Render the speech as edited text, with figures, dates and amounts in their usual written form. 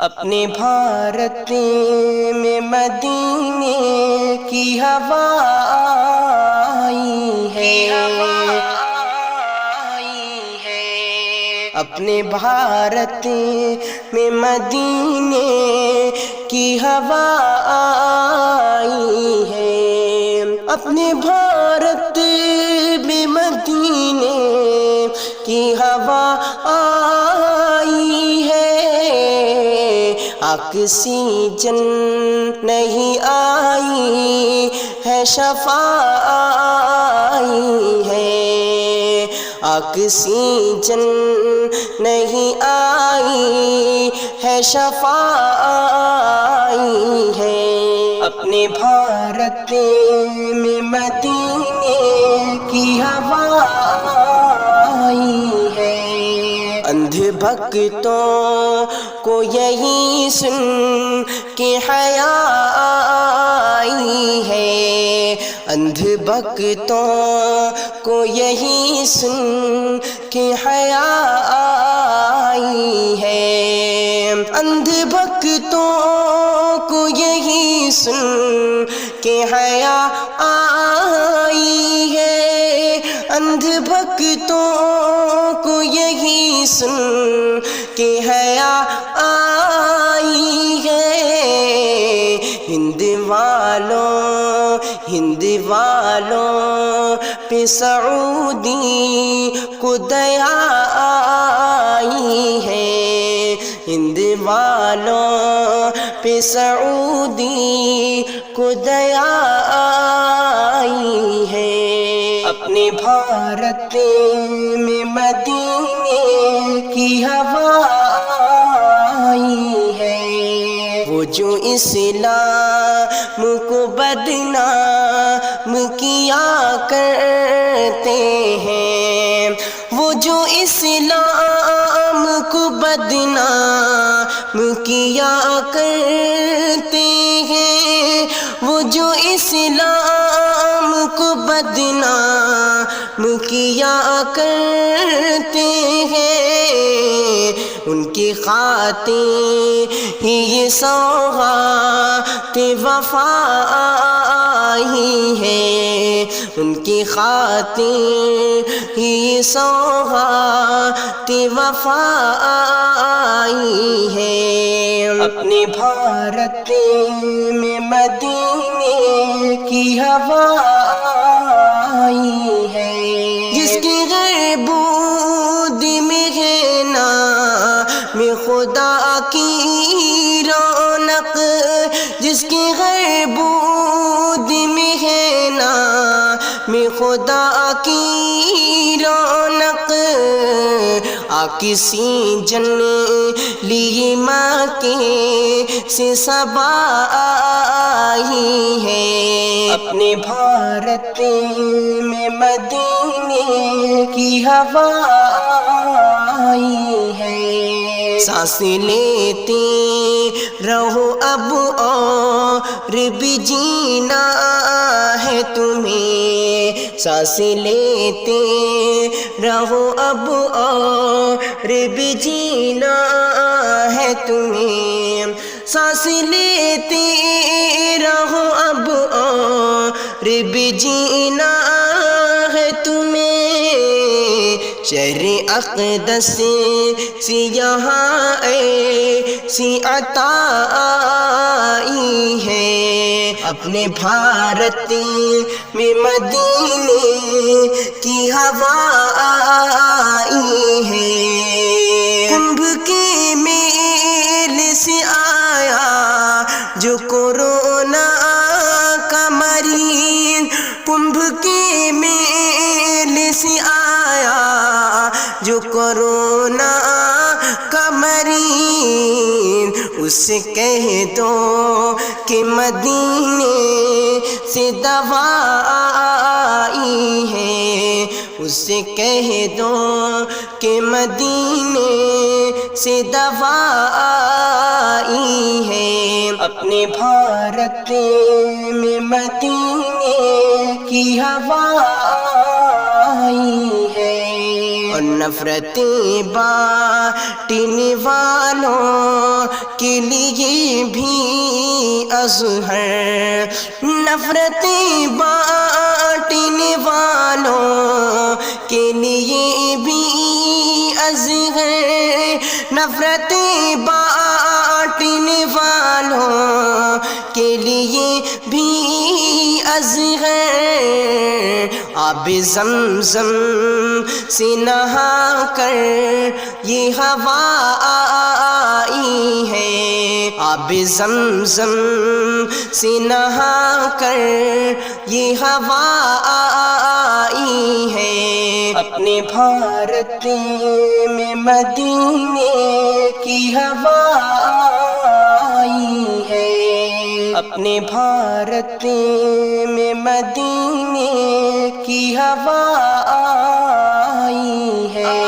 اپنے بھارت میں مدینے کی ہوا آئی ہے، اپنے بھارت میں مدینے کی ہوا آئی ہے، اپنے بھارت میں مدینے کی ہوا آئی ہے، آکسیجن نہیں آئی ہے شفاء آئی ہے، آکسیجن نہیں آئی ہے شفاء آئی ہے، اپنے بھارت میں مدینے کی ہوا آئی ہے، اندھے بھگتوں کو یہی سن کے حیا آئی ہے، اندھے بھگتوں کو یہی سن کے حیا آئی ہے، اندھے بھگتوں کو یہی سن کے حیا آئی ہے، اندھے بھگتوں کو یہی سن کے حیا آئی ہے، ہند والوں پہ سعودی کو دیا آئی ہے، ہند والوں پہ سعودی کو دیا آئی ہے، اپنے بھارت میں مدینے کی ہوا آئی ہے، وہ جو اسلام کو بدنام کیا کرتے ہیں، وہ جو اسلام کو بدنام کیا کرتے ہیں، وہ جو اسلام کو بدنام کیا کرتے ہیں، ان کی خاطر ہی یہ سوغات وفا آئی ہے، ان کی خاطر ہی یہ سوغات وفا آئی ہے، اپنے بھارت میں مدینے کی ہوا آئی ہے، جس کی غیبود میں ہے نام خدا کی رونق، جس کی غیبود میں ہے نام خدا کی رونق، آکسیجن لیے مکے سے صبا آئی ہے، اپنے بھارت میں مدینے کی ہوا آئی ہے، سانس لیتے رہو اب اور بھی جینا ہے تمہیں، سانس لیتے رہو اب اور بھی جینا ہے تمہیں، سانس لیتے رہو اب اور بھی جینا ہے تمہیں، شہر اقدس سے یہاں ایسی عطا آئی ہے، اپنے بھارت میں مدینے کی ہوا آئی ہے، کمبھ کے میلے سے آیا جو کورونا کا مریض، کمبھ کے میلے سے آیا جو کورونا کا مریض، اسے کہہ دو کہ مدینے سے دوا آئی ہے، اسے کہہ دو کہ مدینے سے دوا آئی ہے، اپنے بھارت میں مدینے کی ہوا آئی ہے، اور نہ نفرتیں بانٹنے والوں کے لیے بھی ازہر، نفرتیں بانٹنے والوں کے لیے بھی ازہر، نفرتیں بانٹنے والوں کے لیے بھی ازہر۔ آب زمزم سے نہا کر یہ ہوا آئی ہے، آب زمزم سے نہا کر یہ ہوا آئی ہے، اپنے بھارت میں مدینے کی ہوا آئی ہے، اپنے بھارت میں مدینے کی ہوا آئی ہے۔